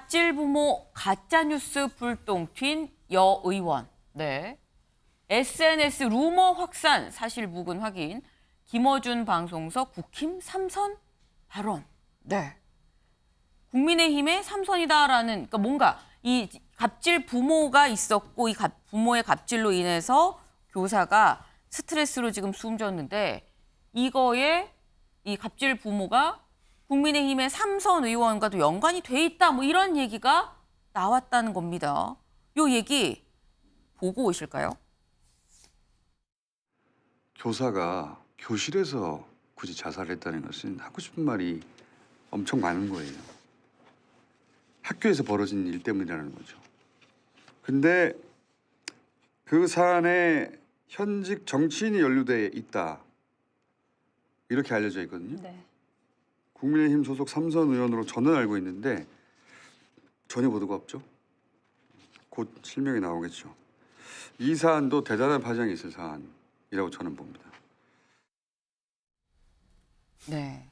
갑질 부모 가짜뉴스 불똥 튄 여의원. 네. SNS 루머 확산 사실 무근 확인. 김어준 방송서 국힘 삼선 발언. 네. 국민의힘의 삼선이다라는, 그러니까 뭔가 이 갑질 부모가 있었고 이 부모의 갑질로 인해서 교사가 스트레스로 지금 숨졌는데 이거에 이 갑질 부모가 국민의힘의 삼선 의원과도 연관이 돼 있다. 뭐 이런 얘기가 나왔다는 겁니다. 요 얘기 보고 오실까요? 교사가 교실에서 굳이 자살했다는 것은 하고 싶은 말이 엄청 많은 거예요. 학교에서 벌어진 일 때문이라는 거죠. 근데 그 사안에 현직 정치인이 연루돼 있다. 이렇게 알려져 있거든요. 네. 국민의힘 소속 삼선 의원으로 저는 알고 있는데 전혀 보도가 없죠. 곧 실명이 나오겠죠. 이 사안도 대단한 파장이 있을 사안이라고 저는 봅니다. 네.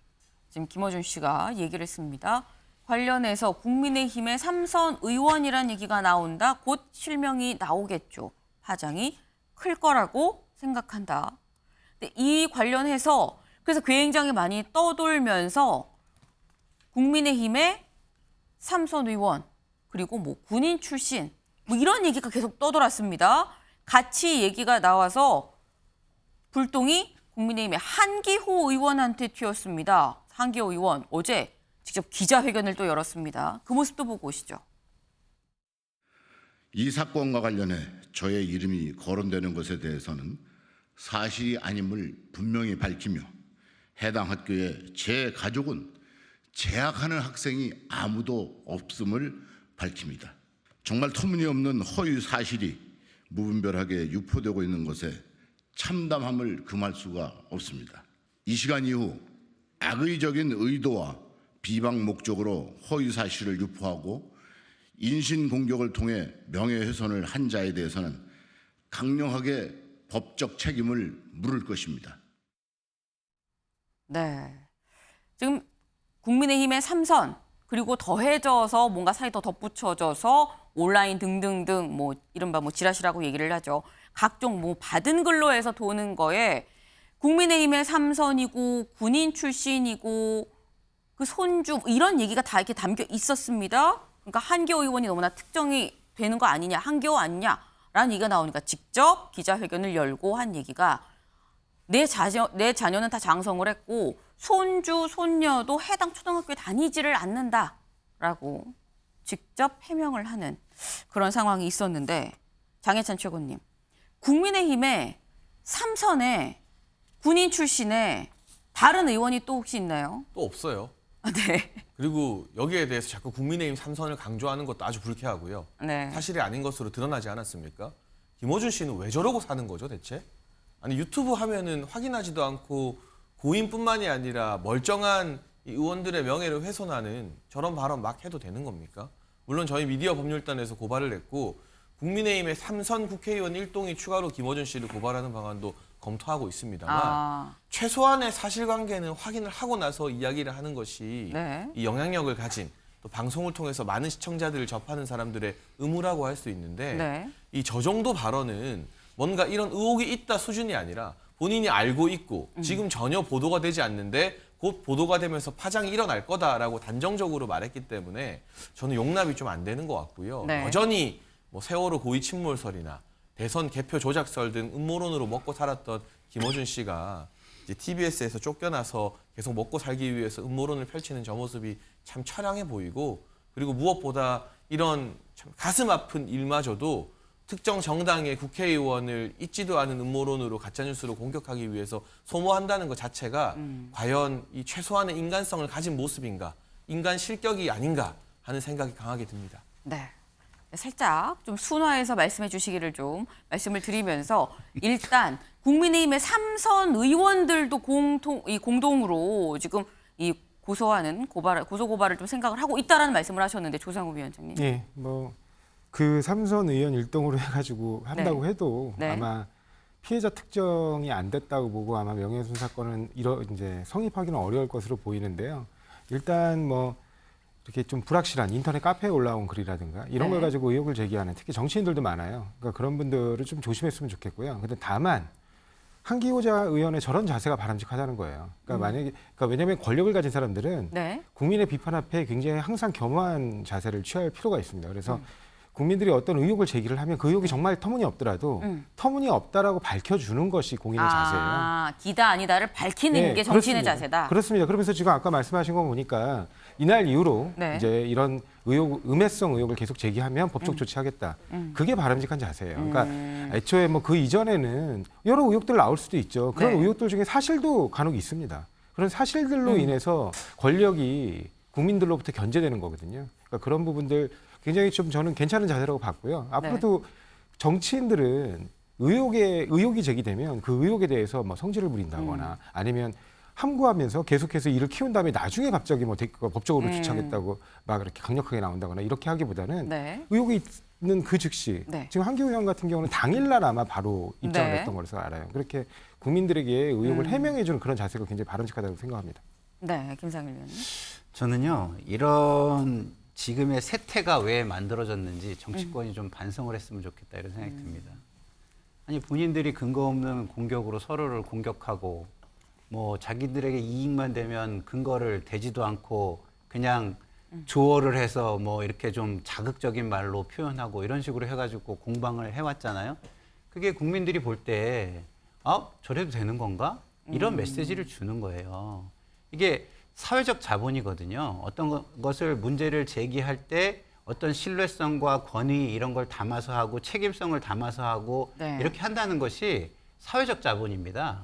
지금 김어준 씨가 얘기를 했습니다. 관련해서 국민의힘의 삼선 의원이라는 얘기가 나온다. 곧 실명이 나오겠죠. 파장이 클 거라고 생각한다. 근데 이 관련해서 그래서 굉장히 많이 떠돌면서 국민의힘의 삼선 의원 그리고 뭐 군인 출신 뭐 이런 얘기가 계속 떠돌았습니다. 같이 얘기가 나와서 불똥이 국민의힘의 한기호 의원한테 튀었습니다. 한기호 의원 어제 직접 기자회견을 또 열었습니다. 그 모습도 보고 오시죠. 이 사건과 관련해 저의 이름이 거론되는 것에 대해서는 사실이 아님을 분명히 밝히며 해당 학교에 제 가족은 재학하는 학생이 아무도 없음을 밝힙니다. 정말 터무니없는 허위 사실이 무분별하게 유포되고 있는 것에 참담함을 금할 수가 없습니다. 이 시간 이후 악의적인 의도와 비방 목적으로 허위 사실을 유포하고 인신 공격을 통해 명예훼손을 한 자에 대해서는 강력하게 법적 책임을 물을 것입니다. 네. 지금 국민의힘의 삼선 그리고 더해져서 뭔가 사이 더 덧붙여져서 온라인 등등등 뭐 이른바 뭐 지라시라고 얘기를 하죠. 각종 뭐 받은 글로 해서 도는 거에 국민의힘의 삼선이고 군인 출신이고 그 손주 이런 얘기가 다 이렇게 담겨 있었습니다. 그러니까 한기호 의원이 너무나 특정이 되는 거 아니냐, 한기호 아니냐라는 얘기가 나오니까 직접 기자회견을 열고 한 얘기가 내 자녀는 다 장성을 했고 손주, 손녀도 해당 초등학교에 다니지를 않는다라고 직접 해명을 하는 그런 상황이 있었는데 장해찬 최고님, 국민의힘의 삼선에 군인 출신의 다른 의원이 또 혹시 있나요? 또 없어요. 네. 그리고 여기에 대해서 자꾸 국민의힘 삼선을 강조하는 것도 아주 불쾌하고요. 네. 사실이 아닌 것으로 드러나지 않았습니까? 김어준 씨는 왜 저러고 사는 거죠, 대체? 아니 유튜브 하면은 확인하지도 않고 고인뿐만이 아니라 멀쩡한 이 의원들의 명예를 훼손하는 저런 발언 막 해도 되는 겁니까? 물론 저희 미디어 법률단에서 고발을 했고 국민의힘의 삼선 국회의원 일동이 추가로 김어준 씨를 고발하는 방안도 검토하고 있습니다만 최소한의 사실관계는 확인을 하고 나서 이야기를 하는 것이 네. 이 영향력을 가진 또 방송을 통해서 많은 시청자들을 접하는 사람들의 의무라고 할 수 있는데 네. 이 저 정도 발언은 뭔가 이런 의혹이 있다 수준이 아니라 본인이 알고 있고 지금 전혀 보도가 되지 않는데 곧 보도가 되면서 파장이 일어날 거다라고 단정적으로 말했기 때문에 저는 용납이 좀 안 되는 것 같고요. 네. 여전히 뭐 세월호 고의 침몰설이나 대선 개표 조작설 등 음모론으로 먹고 살았던 김어준 씨가 이제 TBS에서 쫓겨나서 계속 먹고 살기 위해서 음모론을 펼치는 저 모습이 참 처량해 보이고 그리고 무엇보다 이런 참 가슴 아픈 일마저도 특정 정당의 국회의원을 있지도 않은 음모론으로 가짜뉴스로 공격하기 위해서 소모한다는 것 자체가 과연 이 최소한의 인간성을 가진 모습인가, 인간 실격이 아닌가 하는 생각이 강하게 듭니다. 네. 살짝 좀 순화해서 말씀해 주시기를 좀 말씀을 드리면서 일단 국민의힘의 삼선 의원들도 공동으로 지금 이 고소 고발을 좀 생각을 하고 있다라는 말씀을 하셨는데 조상우 위원장님. 예, 뭐 그 삼선 의원 일동으로 해가지고 한다고 네. 해도 네. 아마 피해자 특정이 안 됐다고 보고 아마 명예훼손 사건은 이제 성립하기는 어려울 것으로 보이는데요. 일단 뭐 이렇게 좀 불확실한 인터넷 카페에 올라온 글이라든가 이런 걸 네. 가지고 의혹을 제기하는 특히 정치인들도 많아요. 그러니까 그런 분들을 좀 조심했으면 좋겠고요. 근데 다만 한기호자 의원의 저런 자세가 바람직하다는 거예요. 그러니까 만약에 그러니까 왜냐하면 권력을 가진 사람들은 네. 국민의 비판 앞에 굉장히 항상 겸허한 자세를 취할 필요가 있습니다. 그래서 국민들이 어떤 의혹을 제기를 하면 그 의혹이 정말 터무니없더라도 터무니없다라고 밝혀주는 것이 공인의 자세예요. 아, 기다 아니다를 밝히는 네, 게 정치인의 그렇습니다. 자세다. 그렇습니다. 그러면서 지금 아까 말씀하신 거 보니까 이날 이후로 네. 이제 이런 음해성 의혹을 계속 제기하면 법적 조치하겠다. 그게 바람직한 자세예요. 그러니까 애초에 뭐 그 이전에는 여러 의혹들 나올 수도 있죠. 그런 네. 의혹들 중에 사실도 간혹 있습니다. 그런 사실들로 인해서 권력이 국민들로부터 견제되는 거거든요. 그러니까 그런 부분들 굉장히 좀 저는 괜찮은 자세라고 봤고요. 앞으로도 정치인들은 의혹이 제기되면 그 의혹에 대해서 뭐 성질을 부린다거나 아니면 함구하면서 계속해서 일을 키운 다음에 나중에 갑자기 뭐 법적으로 조치하겠다고 막 이렇게 강력하게 나온다거나 이렇게 하기보다는 네. 의혹이 있는 그 즉시 네. 지금 한기호 의원 같은 경우는 당일날 아마 바로 입장을 네. 했던 걸로 알아요. 그렇게 국민들에게 의혹을 해명해주는 그런 자세가 굉장히 바람직하다고 생각합니다. 네, 김상일 의원님. 저는요, 이런 지금의 세태가 왜 만들어졌는지 정치권이 좀 반성을 했으면 좋겠다 이런 생각이 듭니다. 아니 본인들이 근거 없는 공격으로 서로를 공격하고 뭐 자기들에게 이익만 되면 근거를 대지도 않고 그냥 조어를 해서 뭐 이렇게 좀 자극적인 말로 표현하고 이런 식으로 해가지고 공방을 해왔잖아요. 그게 국민들이 볼 때 아, 저래도 되는 건가? 이런 메시지를 주는 거예요. 이게 사회적 자본이거든요. 어떤 것을 문제를 제기할 때 어떤 신뢰성과 권위 이런 걸 담아서 하고 책임성을 담아서 하고 네. 이렇게 한다는 것이 사회적 자본입니다.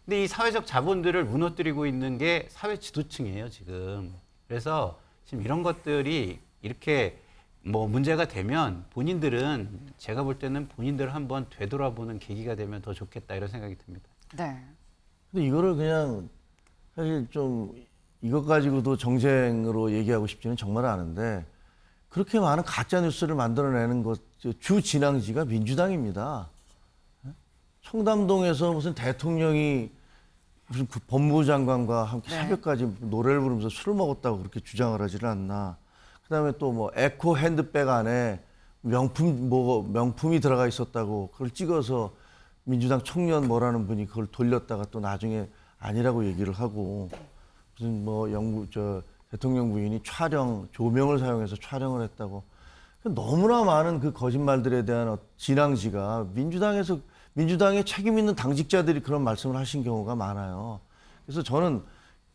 근데 이 사회적 자본들을 무너뜨리고 있는 게 사회 지도층이에요, 지금. 그래서 지금 이런 것들이 이렇게 뭐 문제가 되면 본인들은 제가 볼 때는 본인들을 한번 되돌아보는 계기가 되면 더 좋겠다 이런 생각이 듭니다. 네. 근데 이거를 그냥 사실 좀 이것 가지고도 정쟁으로 얘기하고 싶지는 정말 않은데 그렇게 많은 가짜 뉴스를 만들어내는 것 주 진앙지가 민주당입니다. 청담동에서 무슨 대통령이 무슨 법무부 장관과 함께 네. 새벽까지 노래를 부르면서 술을 먹었다고 그렇게 주장을 하지를 않나. 그다음에 또 뭐 에코 핸드백 안에 명품이 들어가 있었다고 그걸 찍어서 민주당 청년 뭐라는 분이 그걸 돌렸다가 또 나중에 아니라고 얘기를 하고 무슨 뭐 대통령 부인이 조명을 사용해서 촬영을 했다고 너무나 많은 그 거짓말들에 대한 진앙지가 민주당의 책임 있는 당직자들이 그런 말씀을 하신 경우가 많아요. 그래서 저는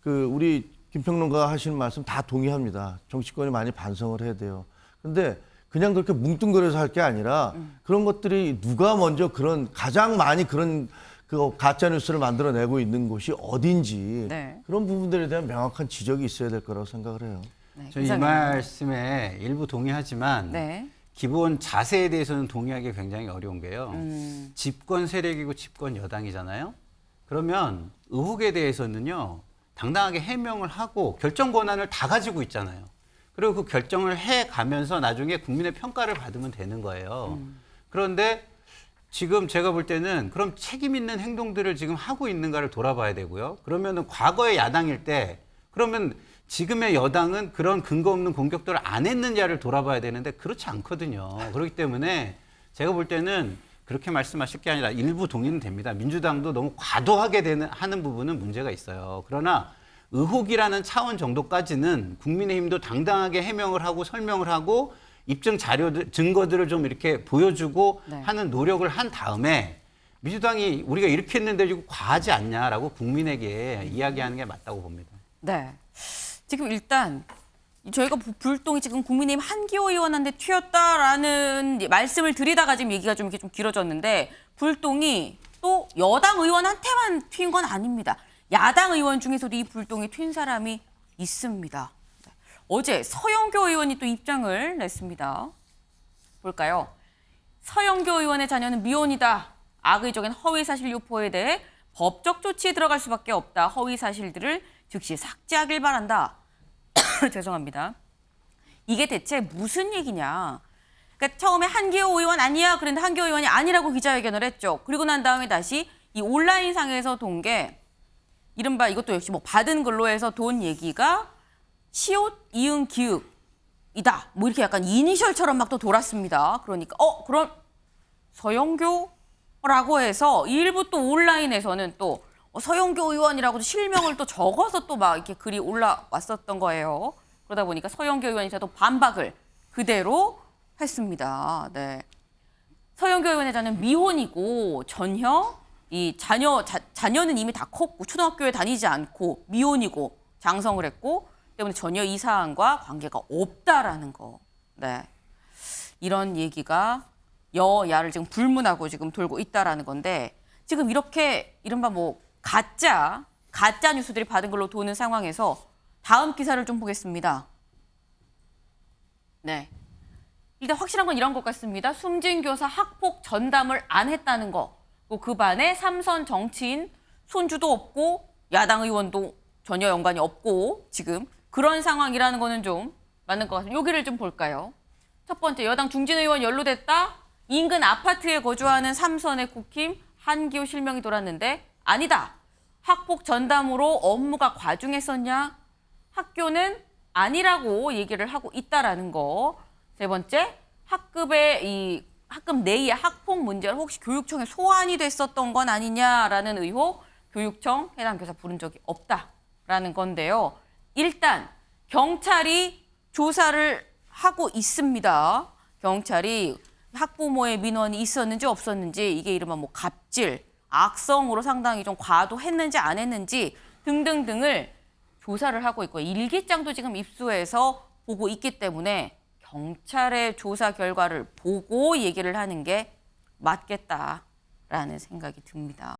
우리 김평론가가 하시는 말씀 다 동의합니다. 정치권이 많이 반성을 해야 돼요. 근데 그냥 그렇게 뭉뚱그려서 할 게 아니라 그런 것들이 누가 먼저 가장 많이 그런 가짜 뉴스를 만들어내고 있는 곳이 어딘지 네. 그런 부분들에 대한 명확한 지적이 있어야 될 거라고 생각을 해요. 네, 저는 이 김상일 의원님. 말씀에 일부 동의하지만 네. 기본 자세에 대해서는 동의하기 굉장히 어려운 게요. 집권 세력이고 집권 여당이잖아요. 그러면 의혹에 대해서는요. 당당하게 해명을 하고 결정 권한을 다 가지고 있잖아요. 그리고 그 결정을 해가면서 나중에 국민의 평가를 받으면 되는 거예요. 그런데 지금 제가 볼 때는 그럼 책임 있는 행동들을 지금 하고 있는가를 돌아봐야 되고요. 그러면은 과거의 야당일 때 그러면 지금의 여당은 그런 근거 없는 공격들을 안 했느냐를 돌아봐야 되는데 그렇지 않거든요. 그렇기 때문에 제가 볼 때는 그렇게 말씀하실 게 아니라 일부 동의는 됩니다. 민주당도 너무 과도하게 하는 부분은 문제가 있어요. 그러나 의혹이라는 차원 정도까지는 국민의힘도 당당하게 해명을 하고 설명을 하고 입증 자료들, 증거들을 좀 이렇게 보여주고 네. 하는 노력을 한 다음에 민주당이 우리가 이렇게 했는데 이거 과하지 않냐라고 국민에게 이야기하는 게 맞다고 봅니다. 네. 지금 일단 저희가 불똥이 지금 국민의힘 한기호 의원한테 튀었다라는 말씀을 드리다가 지금 얘기가 좀 이렇게 좀 길어졌는데 불똥이 또 여당 의원한테만 튄 건 아닙니다. 야당 의원 중에서도 이 불똥이 튄 사람이 있습니다. 어제 서영교 의원이 또 입장을 냈습니다. 볼까요? 서영교 의원의 자녀는 미혼이다. 악의적인 허위사실 유포에 대해 법적 조치에 들어갈 수밖에 없다. 허위사실들을 즉시 삭제하길 바란다. 죄송합니다. 이게 대체 무슨 얘기냐. 그러니까 처음에 한기호 의원 아니야. 그런데 한기호 의원이 아니라고 기자회견을 했죠. 그리고 난 다음에 다시 이 온라인상에서 돈 게 이른바 이것도 역시 뭐 받은 걸로 해서 돈 얘기가 시옷 이응 기읍이다. 뭐 이렇게 약간 이니셜처럼 막 또 돌았습니다. 그러니까 그럼 서영교라고 해서 일부 또 온라인에서는 또 서영교 의원이라고 실명을 또 적어서 또 막 이렇게 글이 올라왔었던 거예요. 그러다 보니까 서영교 의원이 또 반박을 그대로 했습니다. 네. 서영교 의원의 자는 미혼이고 전혀 이 자녀는 이미 다 컸고 초등학교에 다니지 않고 미혼이고 장성을 했고 때문에 전혀 이 사안과 관계가 없다라는 거. 네. 이런 얘기가 여야를 지금 불문하고 지금 돌고 있다라는 건데 지금 이렇게 이른바 뭐 가짜 뉴스들이 받은 걸로 도는 상황에서 다음 기사를 좀 보겠습니다. 네. 일단 확실한 건 이런 것 같습니다. 숨진 교사 학폭 전담을 안 했다는 거. 그 반에 삼선 정치인 손주도 없고 야당 의원도 전혀 연관이 없고 지금 그런 상황이라는 거는 좀 맞는 것 같습니다. 여기를 좀 볼까요? 첫 번째, 여당 중진 의원 연루됐다. 인근 아파트에 거주하는 삼선의 국힘 한기호 실명이 돌았는데 아니다. 학폭 전담으로 업무가 과중했었냐? 학교는 아니라고 얘기를 하고 있다라는 거. 세 번째, 학급 내의 학폭 문제를 혹시 교육청에 소환이 됐었던 건 아니냐라는 의혹. 교육청 해당 교사 부른 적이 없다라는 건데요. 일단 경찰이 조사를 하고 있습니다. 경찰이 학부모의 민원이 있었는지 없었는지 이게 이른바 뭐 갑질, 악성으로 상당히 좀 과도했는지 안 했는지 등등등을 조사를 하고 있고 일기장도 지금 입수해서 보고 있기 때문에 경찰의 조사 결과를 보고 얘기를 하는 게 맞겠다라는 생각이 듭니다.